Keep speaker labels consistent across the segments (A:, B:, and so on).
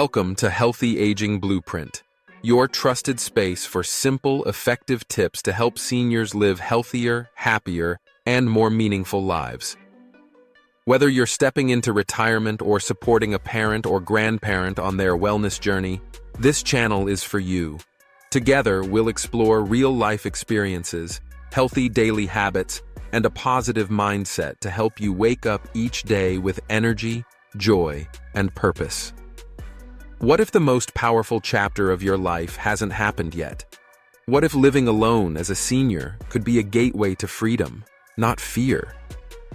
A: Welcome to Healthy Aging Blueprint, your trusted space for simple, effective tips to help seniors live healthier, happier, and more meaningful lives. Whether you're stepping into retirement or supporting a parent or grandparent on their wellness journey, this channel is for you. Together, we'll explore real-life experiences, healthy daily habits, and a positive mindset to help you wake up each day with energy, joy, and purpose. What if the most powerful chapter of your life hasn't happened yet? What if living alone as a senior could be a gateway to freedom, not fear?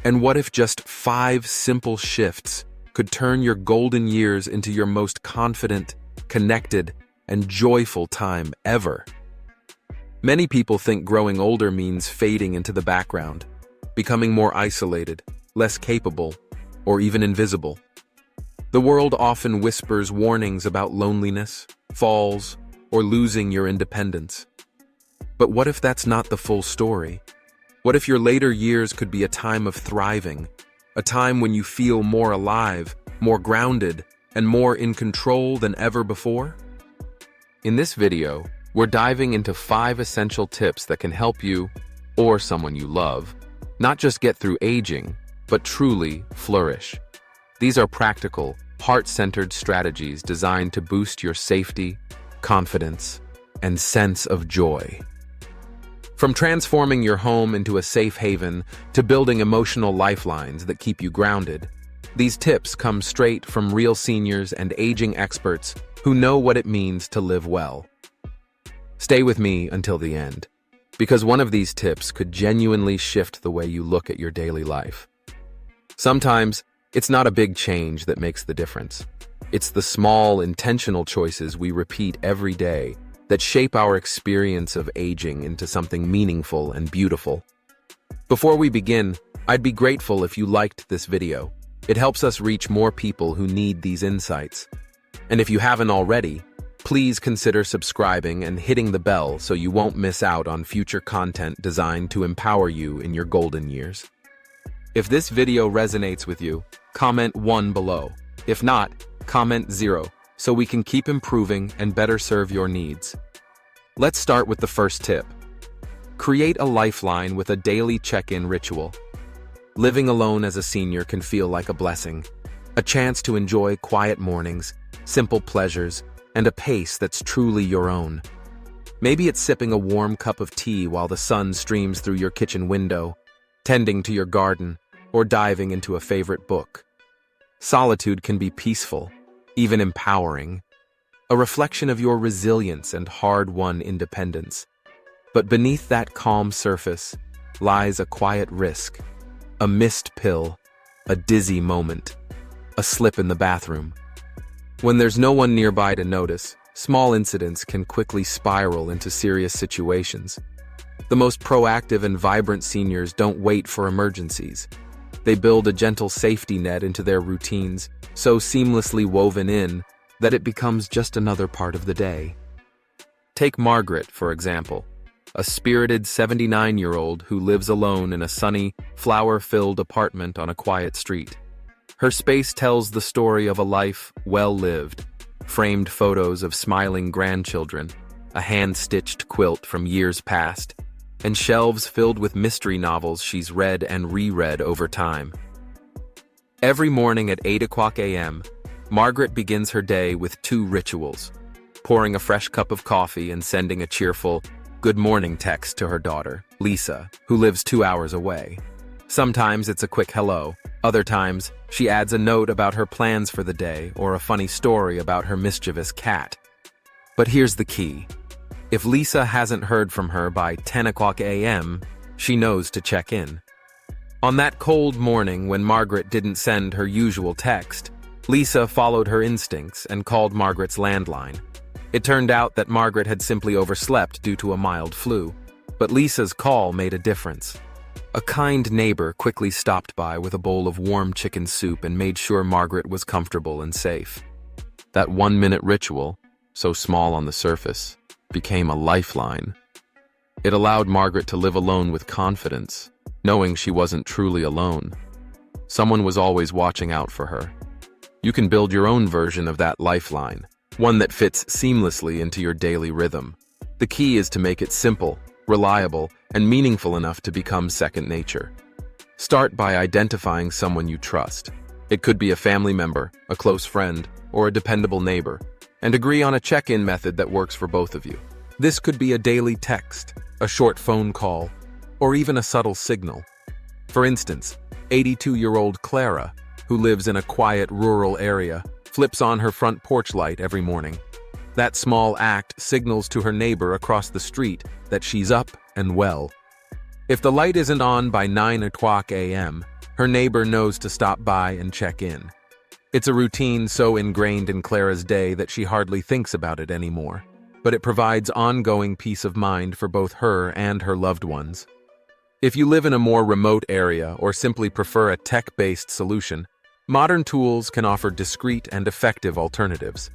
A: And what if just 5 simple shifts could turn your golden years into your most confident, connected, and joyful time ever? Many people think growing older means fading into the background, becoming more isolated, less capable, or even invisible. The world often whispers warnings about loneliness, falls, or losing your independence. But what if that's not the full story? What if your later years could be a time of thriving, a time when you feel more alive, more grounded, and more in control than ever before? In this video, we're diving into 5 essential tips that can help you, or someone you love, not just get through aging, but truly flourish. These are practical, heart-centered strategies designed to boost your safety, confidence, and sense of joy. From transforming your home into a safe haven to building emotional lifelines that keep you grounded, these tips come straight from real seniors and aging experts who know what it means to live well. Stay with me until the end, because one of these tips could genuinely shift the way you look at your daily life. Sometimes, it's not a big change that makes the difference. It's the small, intentional choices we repeat every day that shape our experience of aging into something meaningful and beautiful. Before we begin, I'd be grateful if you liked this video. It helps us reach more people who need these insights. And if you haven't already, please consider subscribing and hitting the bell so you won't miss out on future content designed to empower you in your golden years. If this video resonates with you, comment 1 below. If not, comment 0, so we can keep improving and better serve your needs. Let's start with the first tip. Create a lifeline with a daily check-in ritual. Living alone as a senior can feel like a blessing, a chance to enjoy quiet mornings, simple pleasures, and a pace that's truly your own. Maybe it's sipping a warm cup of tea while the sun streams through your kitchen window, tending to your garden, or diving into a favorite book. Solitude can be peaceful, even empowering, a reflection of your resilience and hard-won independence. But beneath that calm surface lies a quiet risk, a missed pill, a dizzy moment, a slip in the bathroom. When there's no one nearby to notice, small incidents can quickly spiral into serious situations. The most proactive and vibrant seniors don't wait for emergencies. They build a gentle safety net into their routines, so seamlessly woven in that it becomes just another part of the day. Take Margaret, for example, a spirited 79-year-old who lives alone in a sunny, flower-filled apartment on a quiet street. Her space tells the story of a life well lived, framed photos of smiling grandchildren, a hand-stitched quilt from years past, and shelves filled with mystery novels she's read and reread over time. Every morning at 8 o'clock a.m., Margaret begins her day with 2 rituals: pouring a fresh cup of coffee and sending a cheerful, "Good morning" text to her daughter, Lisa, who lives 2 hours away. Sometimes it's a quick hello. Other times, she adds a note about her plans for the day or a funny story about her mischievous cat. But here's the key. If Lisa hasn't heard from her by 10 o'clock a.m., she knows to check in. On that cold morning when Margaret didn't send her usual text, Lisa followed her instincts and called Margaret's landline. It turned out that Margaret had simply overslept due to a mild flu, but Lisa's call made a difference. A kind neighbor quickly stopped by with a bowl of warm chicken soup and made sure Margaret was comfortable and safe. That 1-minute ritual, so small on the surface, became a lifeline. It allowed Margaret to live alone with confidence, knowing she wasn't truly alone. Someone was always watching out for her. You can build your own version of that lifeline, one that fits seamlessly into your daily rhythm. The key is to make it simple, reliable, and meaningful enough to become second nature. Start by identifying someone you trust. It could be a family member, a close friend, or a dependable neighbor, and agree on a check-in method that works for both of you. This could be a daily text, a short phone call, or even a subtle signal. For instance, 82-year-old Clara, who lives in a quiet rural area, flips on her front porch light every morning. That small act signals to her neighbor across the street that she's up and well. If the light isn't on by 9 o'clock a.m., her neighbor knows to stop by and check in. It's a routine so ingrained in Clara's day that she hardly thinks about it anymore, but it provides ongoing peace of mind for both her and her loved ones. If you live in a more remote area or simply prefer a tech-based solution, modern tools can offer discreet and effective alternatives.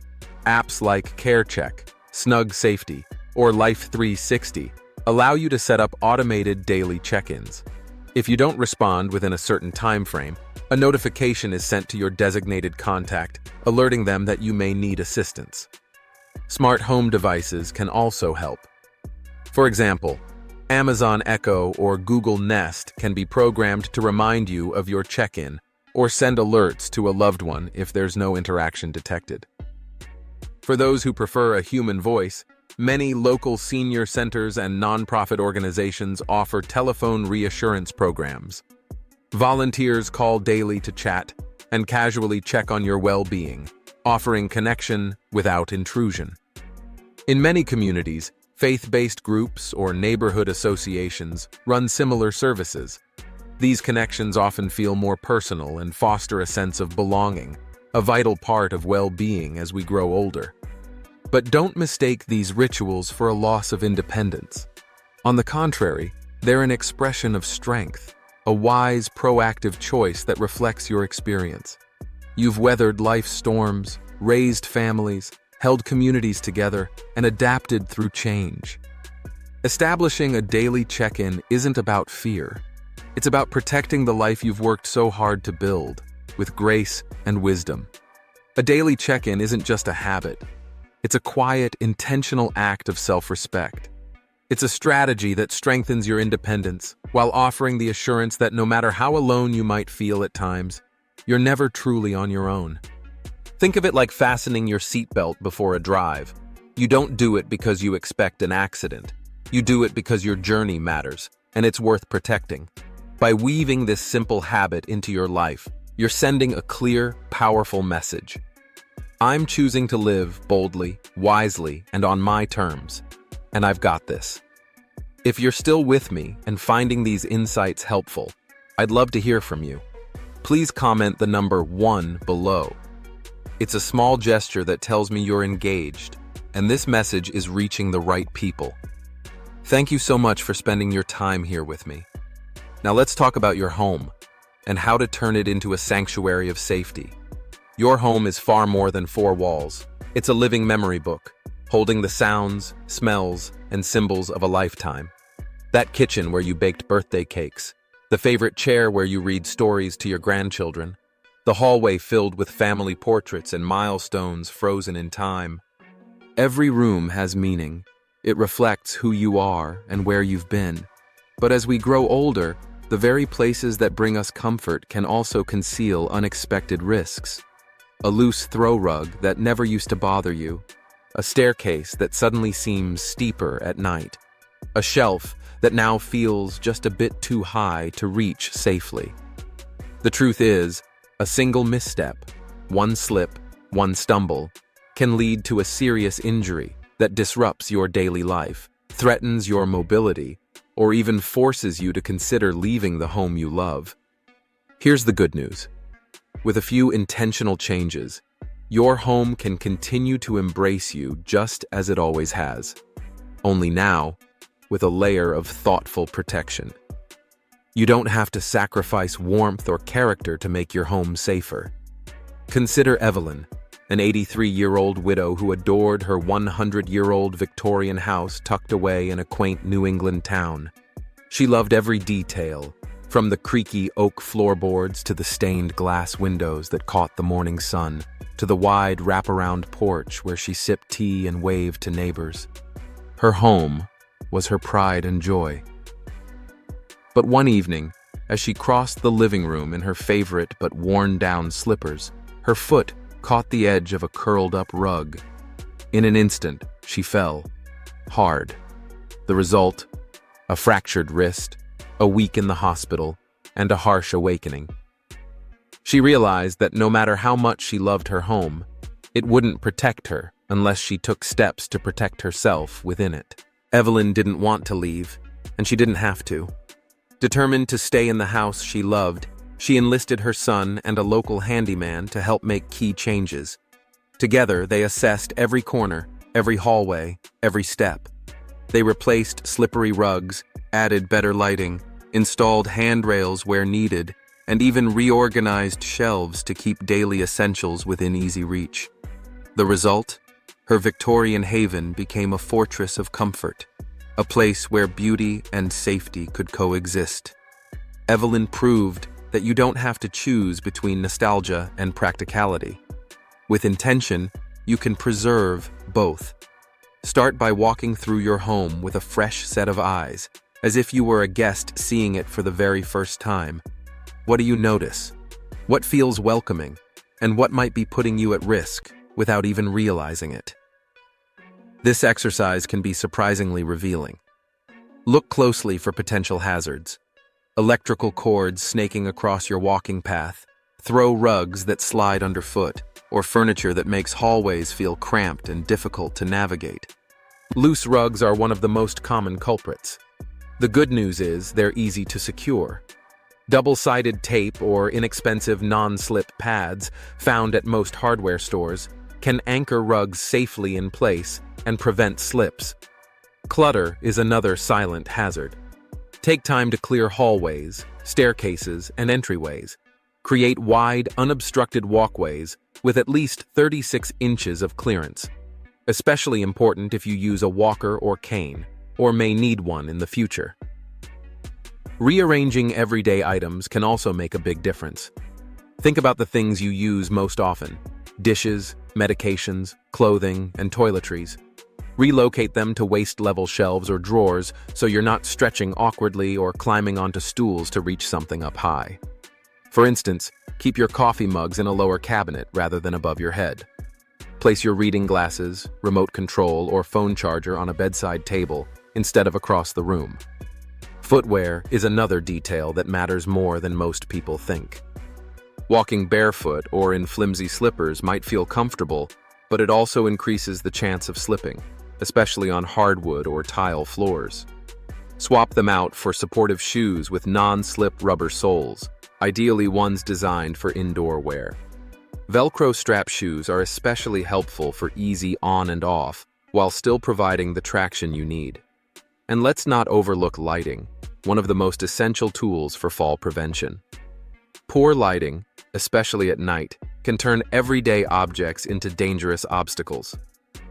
A: Apps like CareCheck, Snug Safety, or Life 360 allow you to set up automated daily check-ins. If you don't respond within a certain time frame, a notification is sent to your designated contact, alerting them that you may need assistance. Smart home devices can also help. For example, Amazon Echo or Google Nest can be programmed to remind you of your check-in or send alerts to a loved one if there's no interaction detected. For those who prefer a human voice, many local senior centers and nonprofit organizations offer telephone reassurance programs. Volunteers call daily to chat and casually check on your well-being, offering connection without intrusion. In many communities, faith-based groups or neighborhood associations run similar services. These connections often feel more personal and foster a sense of belonging, a vital part of well-being as we grow older. But don't mistake these rituals for a loss of independence. On the contrary, they're an expression of strength, a wise, proactive choice that reflects your experience. You've weathered life's storms, raised families, held communities together, and adapted through change. Establishing a daily check-in isn't about fear. It's about protecting the life you've worked so hard to build, with grace and wisdom. A daily check-in isn't just a habit. It's a quiet, intentional act of self-respect. It's a strategy that strengthens your independence while offering the assurance that no matter how alone you might feel at times, you're never truly on your own. Think of it like fastening your seatbelt before a drive. You don't do it because you expect an accident. You do it because your journey matters, and it's worth protecting. By weaving this simple habit into your life, you're sending a clear, powerful message. I'm choosing to live boldly, wisely, and on my terms, and I've got this. If you're still with me and finding these insights helpful, I'd love to hear from you. Please comment the number 1 below. It's a small gesture that tells me you're engaged, and this message is reaching the right people. Thank you so much for spending your time here with me. Now let's talk about your home and how to turn it into a sanctuary of safety. Your home is far more than 4 walls. It's a living memory book, holding the sounds, smells, and symbols of a lifetime. That kitchen where you baked birthday cakes, the favorite chair where you read stories to your grandchildren, the hallway filled with family portraits and milestones frozen in time. Every room has meaning. It reflects who you are and where you've been. But as we grow older, the very places that bring us comfort can also conceal unexpected risks. A loose throw rug that never used to bother you, a staircase that suddenly seems steeper at night, a shelf that now feels just a bit too high to reach safely. The truth is, a single misstep, one slip, one stumble, can lead to a serious injury that disrupts your daily life, threatens your mobility, or even forces you to consider leaving the home you love. Here's the good news. With a few intentional changes, your home can continue to embrace you just as it always has, only now with a layer of thoughtful protection. You don't have to sacrifice warmth or character to make your home safer. Consider Evelyn, an 83-year-old widow who adored her 100-year-old Victorian house tucked away in a quaint New England town. She loved every detail, From the creaky oak floorboards to the stained glass windows that caught the morning sun, to the wide wraparound porch where she sipped tea and waved to neighbors. Her home was her pride and joy. But one evening, as she crossed the living room in her favorite but worn-down slippers, her foot caught the edge of a curled-up rug. In an instant, she fell. Hard. The result? A fractured wrist, a week in the hospital, and a harsh awakening. She realized that no matter how much she loved her home, it wouldn't protect her unless she took steps to protect herself within it. Evelyn didn't want to leave, and she didn't have to. Determined to stay in the house she loved, she enlisted her son and a local handyman to help make key changes. Together, they assessed every corner, every hallway, every step. They replaced slippery rugs, added better lighting, installed handrails where needed, and even reorganized shelves to keep daily essentials within easy reach. The result? Her Victorian haven became a fortress of comfort, a place where beauty and safety could coexist. Evelyn proved that you don't have to choose between nostalgia and practicality. With intention, you can preserve both. Start by walking through your home with a fresh set of eyes, as if you were a guest seeing it for the very first time. What do you notice? What feels welcoming? And what might be putting you at risk without even realizing it? This exercise can be surprisingly revealing. Look closely for potential hazards. Electrical cords snaking across your walking path, throw rugs that slide underfoot, or furniture that makes hallways feel cramped and difficult to navigate. Loose rugs are one of the most common culprits. The good news is they're easy to secure. Double-sided tape or inexpensive non-slip pads found at most hardware stores can anchor rugs safely in place and prevent slips. Clutter is another silent hazard. Take time to clear hallways, staircases, and entryways. Create wide, unobstructed walkways with at least 36 inches of clearance. Especially important if you use a walker or cane, or may need one in the future. Rearranging everyday items can also make a big difference. Think about the things you use most often: dishes, medications, clothing, and toiletries. Relocate them to waist-level shelves or drawers so you're not stretching awkwardly or climbing onto stools to reach something up high. For instance, keep your coffee mugs in a lower cabinet rather than above your head. Place your reading glasses, remote control, or phone charger on a bedside table instead of across the room. Footwear is another detail that matters more than most people think. Walking barefoot or in flimsy slippers might feel comfortable, but it also increases the chance of slipping, especially on hardwood or tile floors. Swap them out for supportive shoes with non-slip rubber soles, ideally ones designed for indoor wear. Velcro strap shoes are especially helpful for easy on and off, while still providing the traction you need. And let's not overlook lighting, one of the most essential tools for fall prevention. Poor lighting, especially at night, can turn everyday objects into dangerous obstacles.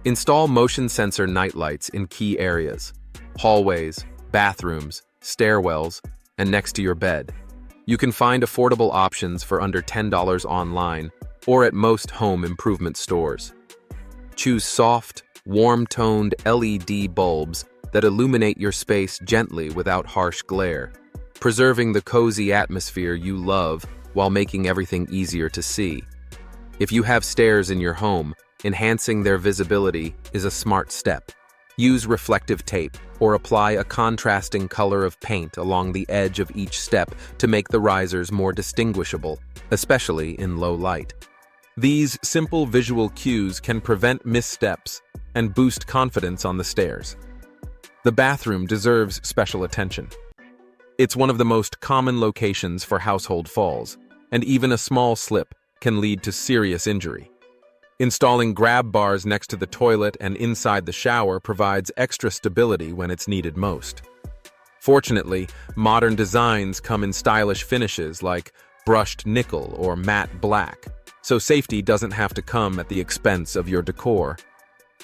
A: Install motion sensor nightlights in key areas: hallways, bathrooms, stairwells, and next to your bed. You can find affordable options for under $10 online or at most home improvement stores. Choose soft, warm-toned LED bulbs that illuminate your space gently without harsh glare, preserving the cozy atmosphere you love while making everything easier to see. If you have stairs in your home, enhancing their visibility is a smart step. Use reflective tape or apply a contrasting color of paint along the edge of each step to make the risers more distinguishable, especially in low light. These simple visual cues can prevent missteps and boost confidence on the stairs. The bathroom deserves special attention. It's one of the most common locations for household falls, and even a small slip can lead to serious injury. Installing grab bars next to the toilet and inside the shower provides extra stability when it's needed most. Fortunately, modern designs come in stylish finishes like brushed nickel or matte black, so safety doesn't have to come at the expense of your decor.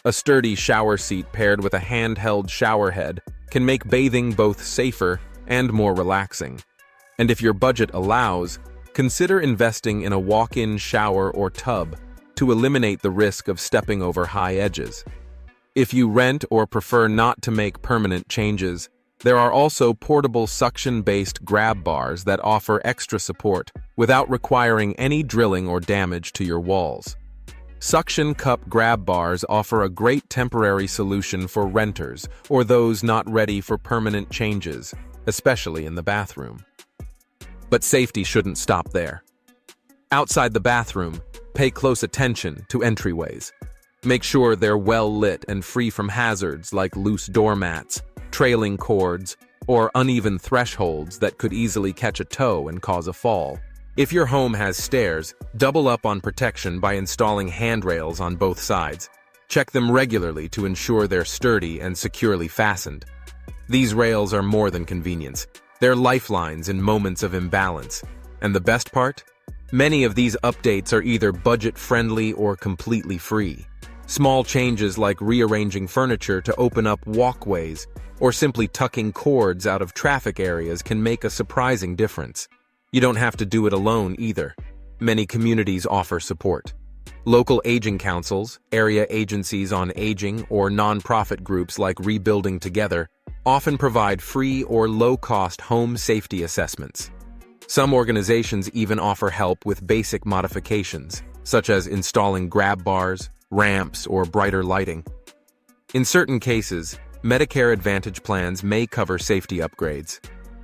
A: A sturdy shower seat paired with a handheld shower head can make bathing both safer and more relaxing. And if your budget allows, consider investing in a walk-in shower or tub to eliminate the risk of stepping over high edges. If you rent or prefer not to make permanent changes, there are also portable suction-based grab bars that offer extra support without requiring any drilling or damage to your walls. Suction cup grab bars offer a great temporary solution for renters or those not ready for permanent changes, especially in the bathroom. But safety shouldn't stop there. Outside the bathroom, pay close attention to entryways. Make sure they're well lit and free from hazards like loose doormats, trailing cords, or uneven thresholds that could easily catch a toe and cause a fall. If your home has stairs, double up on protection by installing handrails on both sides. Check them regularly to ensure they're sturdy and securely fastened. These rails are more than convenience. They're lifelines in moments of imbalance. And the best part? Many of these updates are either budget-friendly or completely free. Small changes like rearranging furniture to open up walkways or simply tucking cords out of traffic areas can make a surprising difference. You don't have to do it alone either. Many communities offer support. Local aging councils, area agencies on aging, or nonprofit groups like Rebuilding Together often provide free or low-cost home safety assessments. Some organizations even offer help with basic modifications, such as installing grab bars, ramps, or brighter lighting. In certain cases, Medicare Advantage plans may cover safety upgrades.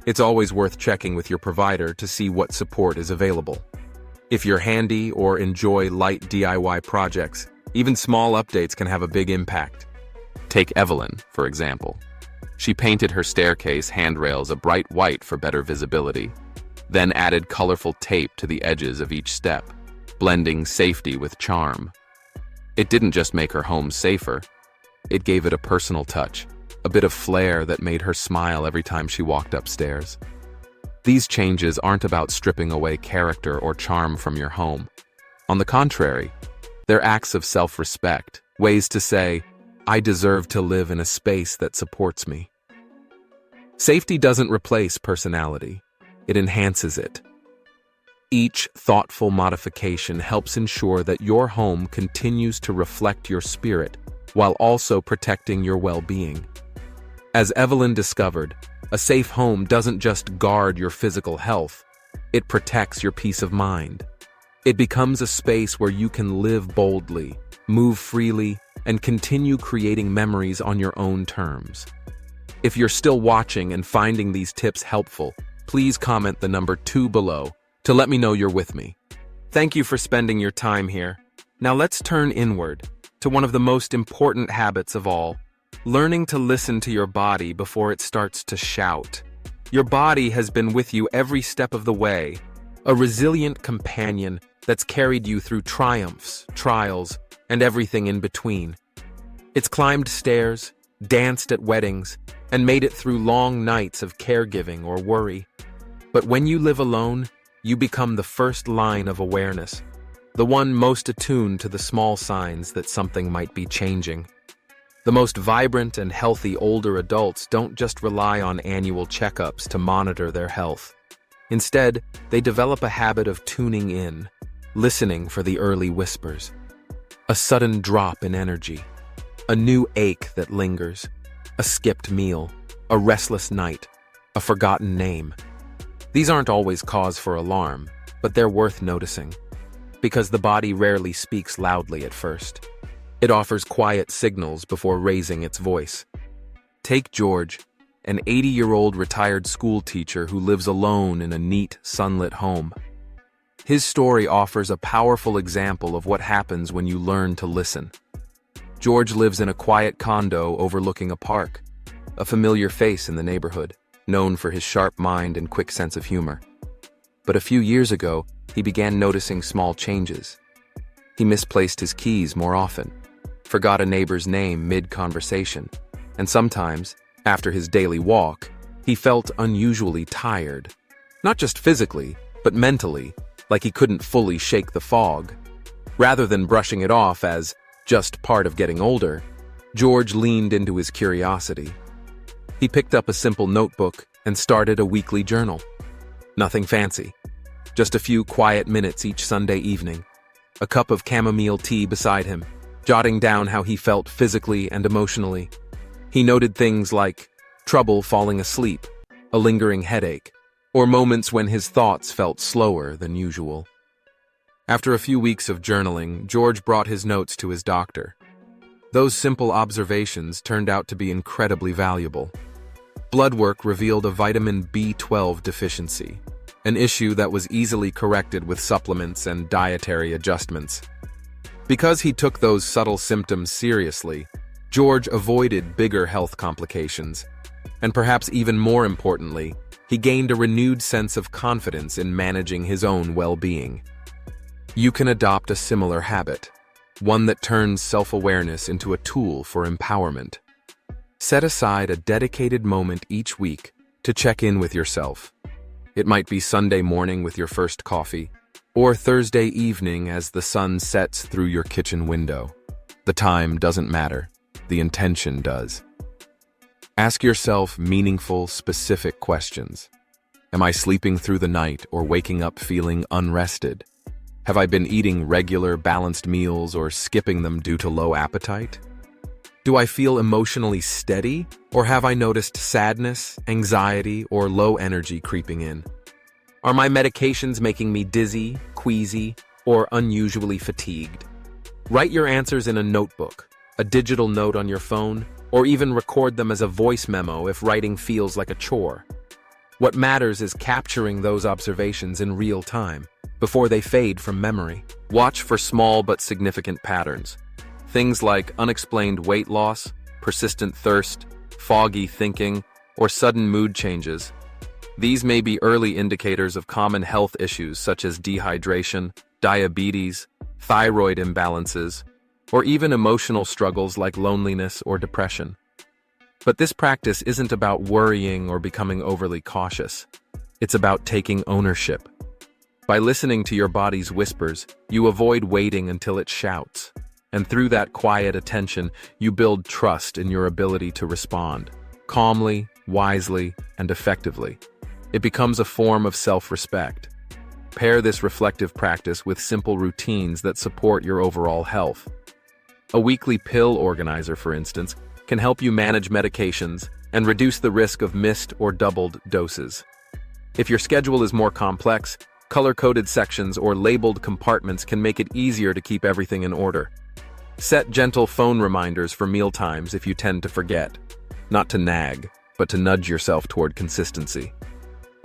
A: It's always worth checking with your provider to see what support is available. If you're handy or enjoy light DIY projects, even small updates can have a big impact. Take Evelyn, for example. She painted her staircase handrails a bright white for better visibility, then added colorful tape to the edges of each step, blending safety with charm. It didn't just make her home safer, it gave it a personal touch, a bit of flair that made her smile every time she walked upstairs. These changes aren't about stripping away character or charm from your home. On the contrary, they're acts of self-respect, ways to say, I deserve to live in a space that supports me. Safety doesn't replace personality, it enhances it. Each thoughtful modification helps ensure that your home continues to reflect your spirit while also protecting your well-being. As Evelyn discovered, a safe home doesn't just guard your physical health, it protects your peace of mind. It becomes a space where you can live boldly, move freely, and continue creating memories on your own terms. If you're still watching and finding these tips helpful, please comment the number 2 below to let me know you're with me. Thank you for spending your time here. Now let's turn inward to one of the most important habits of all, learning to listen to your body before it starts to shout. Your body has been with you every step of the way, a resilient companion that's carried you through triumphs, trials, and everything in between. It's climbed stairs, danced at weddings, and made it through long nights of caregiving or worry. But when you live alone, you become the first line of awareness, the one most attuned to the small signs that something might be changing. The most vibrant and healthy older adults don't just rely on annual checkups to monitor their health. Instead, they develop a habit of tuning in, listening for the early whispers. A sudden drop in energy, a new ache that lingers, a skipped meal, a restless night, a forgotten name. These aren't always cause for alarm, but they're worth noticing, because the body rarely speaks loudly at first. It offers quiet signals before raising its voice. Take George, an 80-year-old retired school teacher who lives alone in a neat, sunlit home. His story offers a powerful example of what happens when you learn to listen. George lives in a quiet condo overlooking a park, a familiar face in the neighborhood, known for his sharp mind and quick sense of humor. But a few years ago, he began noticing small changes. He misplaced his keys more often, forgot a neighbor's name mid-conversation, and sometimes, after his daily walk, he felt unusually tired. Not just physically, but mentally, like he couldn't fully shake the fog. Rather than brushing it off as just part of getting older, George leaned into his curiosity. He picked up a simple notebook and started a weekly journal. Nothing fancy. Just a few quiet minutes each Sunday evening. A cup of chamomile tea beside him, jotting down how he felt physically and emotionally. He noted things like trouble falling asleep, a lingering headache, or moments when his thoughts felt slower than usual. After a few weeks of journaling, George brought his notes to his doctor. Those simple observations turned out to be incredibly valuable. Blood work revealed a vitamin B12 deficiency, an issue that was easily corrected with supplements and dietary adjustments. Because he took those subtle symptoms seriously, George avoided bigger health complications. And perhaps even more importantly, he gained a renewed sense of confidence in managing his own well-being. You can adopt a similar habit, one that turns self-awareness into a tool for empowerment. Set aside a dedicated moment each week to check in with yourself. It might be Sunday morning with your first coffee, or Thursday evening as the sun sets through your kitchen window. The time doesn't matter, the intention does. Ask yourself meaningful, specific questions. Am I sleeping through the night or waking up feeling unrested? Have I been eating regular, balanced meals or skipping them due to low appetite? Do I feel emotionally steady, or have I noticed sadness, anxiety, or low energy creeping in? Are my medications making me dizzy, queasy, or unusually fatigued? Write your answers in a notebook, a digital note on your phone, or even record them as a voice memo if writing feels like a chore. What matters is capturing those observations in real time, before they fade from memory. Watch for small but significant patterns. Things like unexplained weight loss, persistent thirst, foggy thinking, or sudden mood changes. These may be early indicators of common health issues such as dehydration, diabetes, thyroid imbalances, or even emotional struggles like loneliness or depression. But this practice isn't about worrying or becoming overly cautious. It's about taking ownership. By listening to your body's whispers, you avoid waiting until it shouts. And through that quiet attention, you build trust in your ability to respond, calmly, wisely, and effectively. It becomes a form of self-respect. Pair this reflective practice with simple routines that support your overall health. A weekly pill organizer, for instance, can help you manage medications and reduce the risk of missed or doubled doses. If your schedule is more complex, color-coded sections or labeled compartments can make it easier to keep everything in order. Set gentle phone reminders for mealtimes if you tend to forget. Not to nag, but to nudge yourself toward consistency.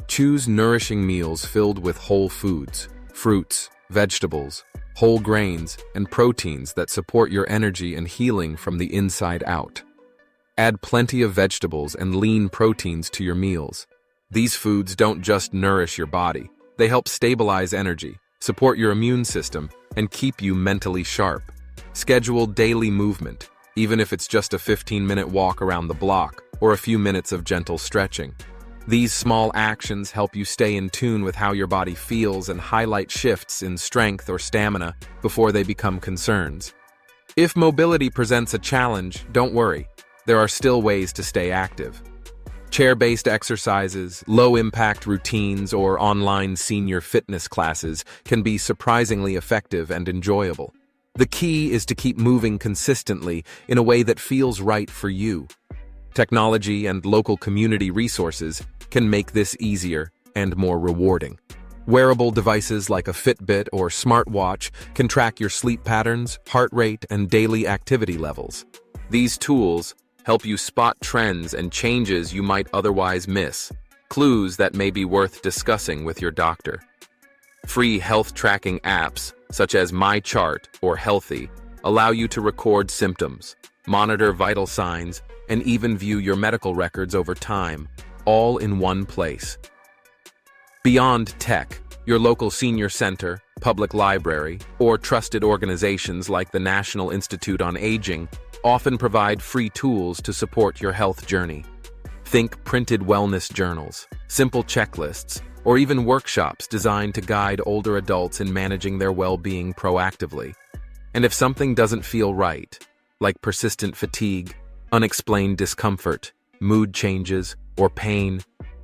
A: Choose nourishing meals filled with whole foods, fruits, vegetables, whole grains, and proteins that support your energy and healing from the inside out. Add plenty of vegetables and lean proteins to your meals. These foods don't just nourish your body, they help stabilize energy, support your immune system, and keep you mentally sharp. Schedule daily movement, even if it's just a 15-minute walk around the block or a few minutes of gentle stretching. These small actions help you stay in tune with how your body feels and highlight shifts in strength or stamina before they become concerns. If mobility presents a challenge, don't worry. There are still ways to stay active. Chair-based exercises, low-impact routines, or online senior fitness classes can be surprisingly effective and enjoyable. The key is to keep moving consistently in a way that feels right for you. Technology and local community resources can make this easier and more rewarding. Wearable devices like a Fitbit or smartwatch can track your sleep patterns, heart rate, and daily activity levels. These tools help you spot trends and changes you might otherwise miss, clues that may be worth discussing with your doctor. Free health tracking apps, such as MyChart or Healthy, allow you to record symptoms, monitor vital signs, and even view your medical records over time, all in one place. Beyond tech, your local senior center, public library, or trusted organizations like the National Institute on Aging often provide free tools to support your health journey. Think printed wellness journals, simple checklists, or even workshops designed to guide older adults in managing their well-being proactively. And if something doesn't feel right, like persistent fatigue, unexplained discomfort, mood changes, or pain,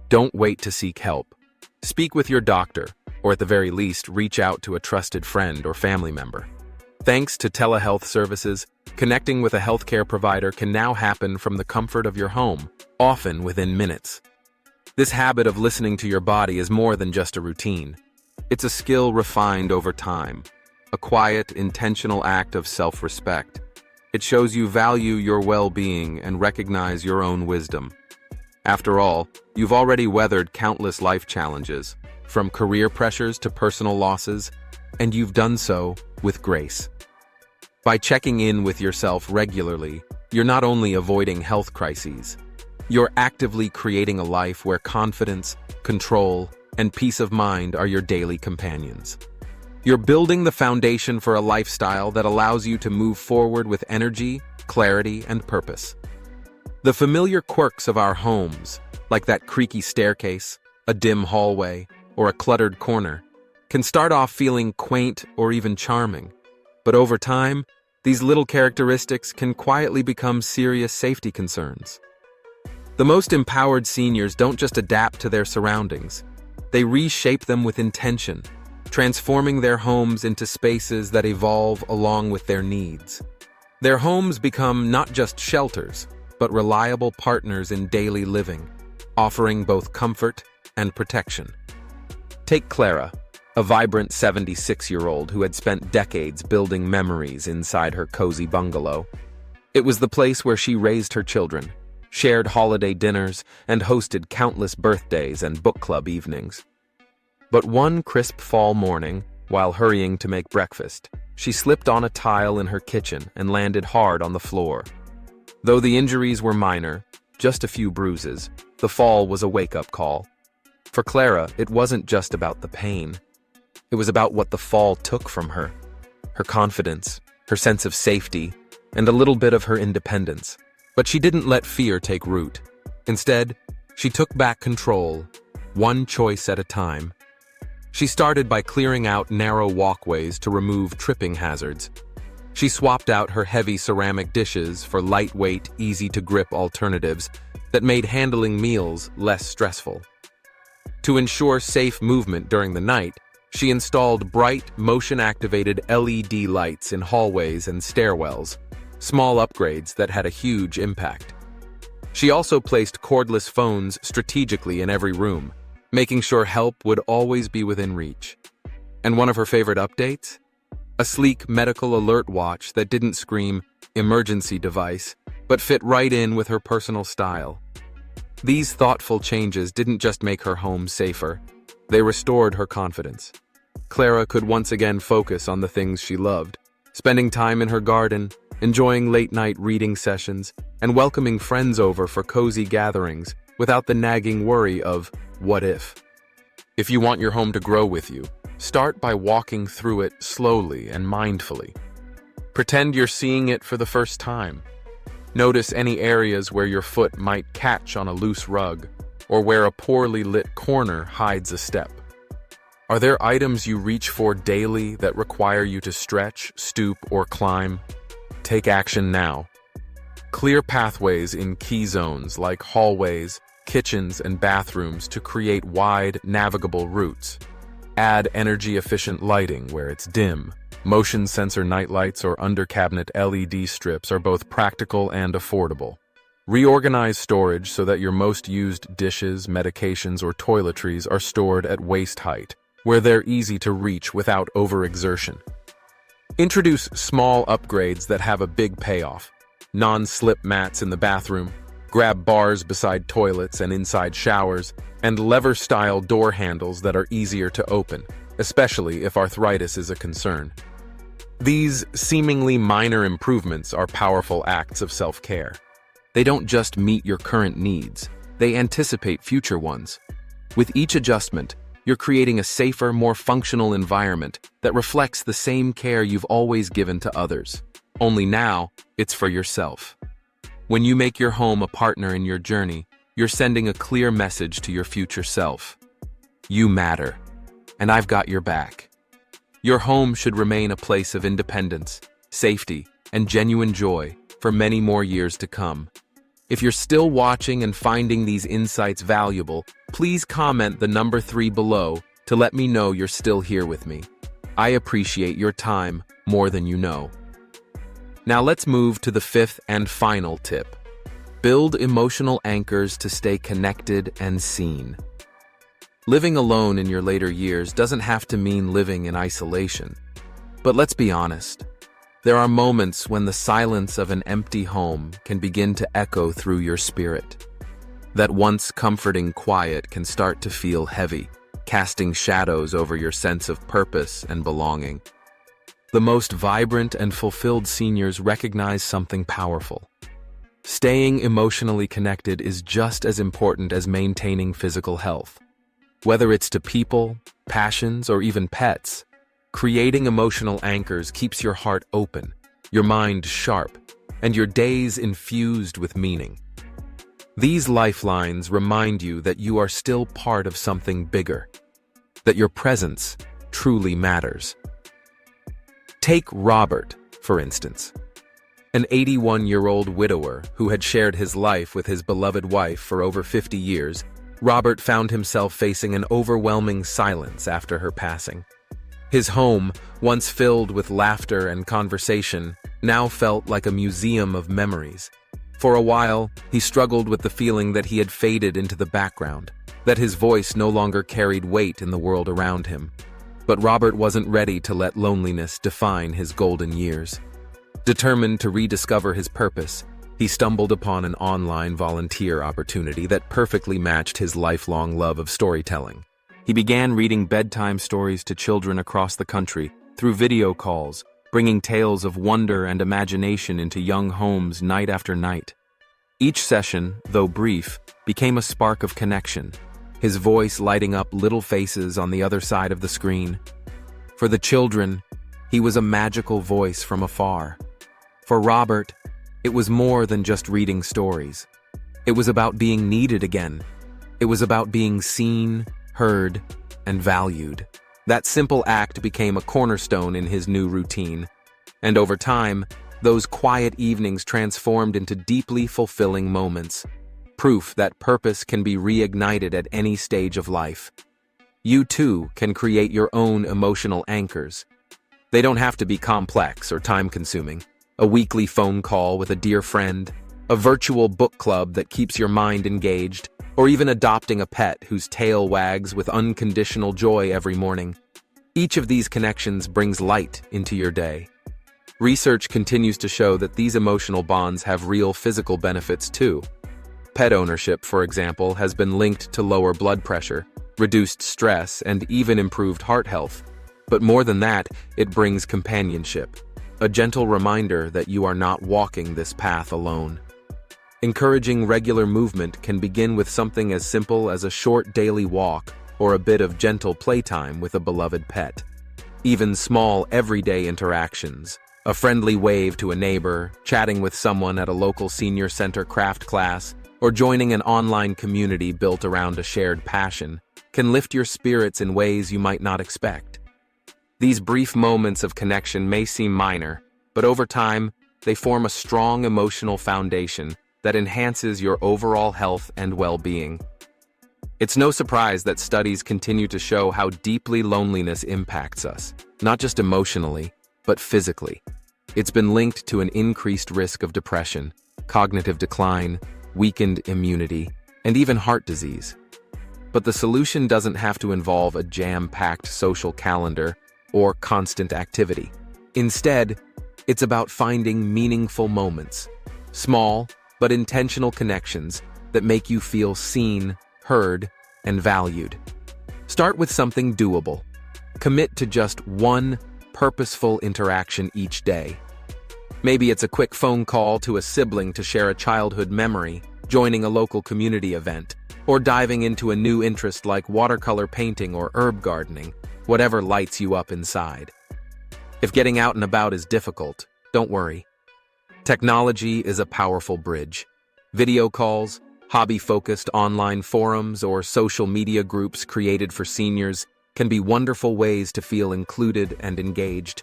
A: don't wait to seek help. Speak with your doctor, or at the very least, reach out to a trusted friend or family member. Thanks to telehealth services, connecting with a healthcare provider can now happen from the comfort of your home, often within minutes. This habit of listening to your body is more than just a routine. It's a skill refined over time, a quiet, intentional act of self-respect. It shows you value your well-being and recognize your own wisdom. After all, you've already weathered countless life challenges, from career pressures to personal losses, and you've done so with grace. By checking in with yourself regularly, you're not only avoiding health crises, you're actively creating a life where confidence, control, and peace of mind are your daily companions. You're building the foundation for a lifestyle that allows you to move forward with energy, clarity, and purpose. The familiar quirks of our homes, like that creaky staircase, a dim hallway, or a cluttered corner, can start off feeling quaint or even charming. But over time, these little characteristics can quietly become serious safety concerns. The most empowered seniors don't just adapt to their surroundings. They reshape them with intention, transforming their homes into spaces that evolve along with their needs. Their homes become not just shelters, but reliable partners in daily living, offering both comfort and protection. Take Clara, a vibrant 76-year-old who had spent decades building memories inside her cozy bungalow. It was the place where she raised her children, shared holiday dinners, and hosted countless birthdays and book club evenings. But one crisp fall morning, while hurrying to make breakfast, she slipped on a tile in her kitchen and landed hard on the floor. Though the injuries were minor, just a few bruises, the fall was a wake-up call. For Clara, it wasn't just about the pain. It was about what the fall took from her. Her confidence, her sense of safety, and a little bit of her independence. But she didn't let fear take root. Instead, she took back control, one choice at a time. She started by clearing out narrow walkways to remove tripping hazards. She swapped out her heavy ceramic dishes for lightweight, easy-to-grip alternatives that made handling meals less stressful. To ensure safe movement during the night, she installed bright, motion-activated LED lights in hallways and stairwells, small upgrades that had a huge impact. She also placed cordless phones strategically in every room, making sure help would always be within reach. And one of her favorite updates? A sleek medical alert watch that didn't scream "emergency device," but fit right in with her personal style. These thoughtful changes didn't just make her home safer, they restored her confidence. Clara could once again focus on the things she loved, spending time in her garden, enjoying late-night reading sessions, and welcoming friends over for cozy gatherings without the nagging worry of "what if?" If you want your home to grow with you, start by walking through it slowly and mindfully. Pretend you're seeing it for the first time. Notice any areas where your foot might catch on a loose rug, or where a poorly lit corner hides a step. Are there items you reach for daily that require you to stretch, stoop, or climb? Take action now. Clear pathways in key zones like hallways, kitchens, and bathrooms to create wide, navigable routes. Add energy-efficient lighting where it's dim. Motion sensor nightlights or under-cabinet LED strips are both practical and affordable. Reorganize storage so that your most used dishes, medications, or toiletries are stored at waist height, where they're easy to reach without overexertion. Introduce small upgrades that have a big payoff. Non-slip mats in the bathroom, grab bars beside toilets and inside showers, and lever-style door handles that are easier to open, especially if arthritis is a concern. These seemingly minor improvements are powerful acts of self-care. They don't just meet your current needs, they anticipate future ones. With each adjustment, you're creating a safer, more functional environment that reflects the same care you've always given to others. Only now, it's for yourself. When you make your home a partner in your journey, you're sending a clear message to your future self. You matter, and I've got your back. Your home should remain a place of independence, safety, and genuine joy for many more years to come. If you're still watching and finding these insights valuable, please comment the number 3 below to let me know you're still here with me. I appreciate your time more than you know. Now let's move to the 5th and final tip. Build emotional anchors to stay connected and seen. Living alone in your later years doesn't have to mean living in isolation. But let's be honest. There are moments when the silence of an empty home can begin to echo through your spirit. That once comforting quiet can start to feel heavy, casting shadows over your sense of purpose and belonging. The most vibrant and fulfilled seniors recognize something powerful. Staying emotionally connected is just as important as maintaining physical health. Whether it's to people, passions, or even pets, creating emotional anchors keeps your heart open, your mind sharp, and your days infused with meaning. These lifelines remind you that you are still part of something bigger, that your presence truly matters. Take Robert, for instance. An 81-year-old widower who had shared his life with his beloved wife for over 50 years, Robert found himself facing an overwhelming silence after her passing. His home, once filled with laughter and conversation, now felt like a museum of memories. For a while, he struggled with the feeling that he had faded into the background, that his voice no longer carried weight in the world around him. But Robert wasn't ready to let loneliness define his golden years. Determined to rediscover his purpose, he stumbled upon an online volunteer opportunity that perfectly matched his lifelong love of storytelling. He began reading bedtime stories to children across the country through video calls, bringing tales of wonder and imagination into young homes night after night. Each session, though brief, became a spark of connection, his voice lighting up little faces on the other side of the screen. For the children, he was a magical voice from afar. For Robert, it was more than just reading stories. It was about being needed again. It was about being seen, heard, and valued. That simple act became a cornerstone in his new routine. And over time, those quiet evenings transformed into deeply fulfilling moments. Proof that purpose can be reignited at any stage of life. You too can create your own emotional anchors. They don't have to be complex or time-consuming. A weekly phone call with a dear friend, a virtual book club that keeps your mind engaged, or even adopting a pet whose tail wags with unconditional joy every morning. Each of these connections brings light into your day. Research continues to show that these emotional bonds have real physical benefits too. Pet ownership, for example, has been linked to lower blood pressure, reduced stress, and even improved heart health. But more than that, it brings companionship, a gentle reminder that you are not walking this path alone. Encouraging regular movement can begin with something as simple as a short daily walk or a bit of gentle playtime with a beloved pet. Even small, everyday interactions, a friendly wave to a neighbor, chatting with someone at a local senior center craft class, or joining an online community built around a shared passion, can lift your spirits in ways you might not expect. These brief moments of connection may seem minor, but over time, they form a strong emotional foundation that enhances your overall health and well-being. It's no surprise that studies continue to show how deeply loneliness impacts us, not just emotionally, but physically. It's been linked to an increased risk of depression, cognitive decline, weakened immunity, and even heart disease. But the solution doesn't have to involve a jam-packed social calendar or constant activity. Instead, it's about finding meaningful moments, small but intentional connections that make you feel seen, heard, and valued. Start with something doable. Commit to just one purposeful interaction each day. Maybe it's a quick phone call to a sibling to share a childhood memory, joining a local community event, or diving into a new interest like watercolor painting or herb gardening, whatever lights you up inside. If getting out and about is difficult, don't worry. Technology is a powerful bridge. Video calls, hobby-focused online forums, or social media groups created for seniors can be wonderful ways to feel included and engaged.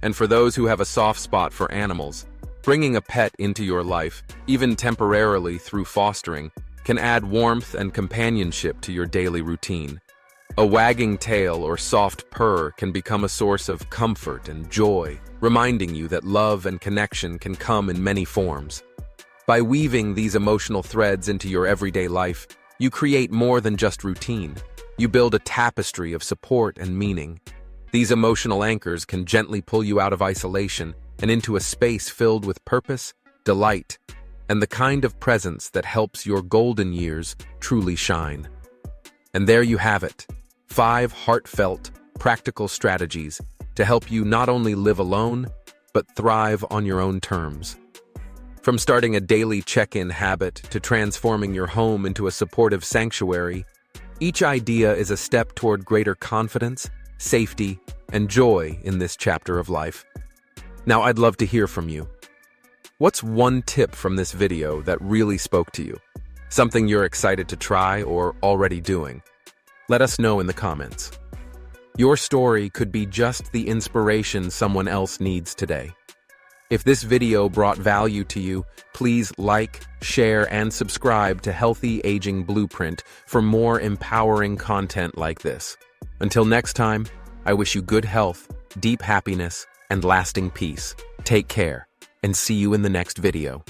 A: And for those who have a soft spot for animals, Bringing a pet into your life, even temporarily through fostering, can add warmth and companionship to your daily routine. A wagging tail or soft purr can become a source of comfort and joy, reminding you that love and connection can come in many forms. By weaving these emotional threads into your everyday life, you create more than just routine. You build a tapestry of support and meaning. These emotional anchors can gently pull you out of isolation and into a space filled with purpose, delight, and the kind of presence that helps your golden years truly shine. And there you have it, 5 heartfelt, practical strategies to help you not only live alone, but thrive on your own terms. From starting a daily check-in habit to transforming your home into a supportive sanctuary, each idea is a step toward greater confidence, safety, and joy in this chapter of life. Now, I'd love to hear from you. What's one tip from this video that really spoke to you? Something you're excited to try or already doing? Let us know in the comments. Your story could be just the inspiration someone else needs today. If this video brought value to you, please like, share, and subscribe to Healthy Aging Blueprint for more empowering content like this. Until next time, I wish you good health, deep happiness, and lasting peace. Take care, and see you in the next video.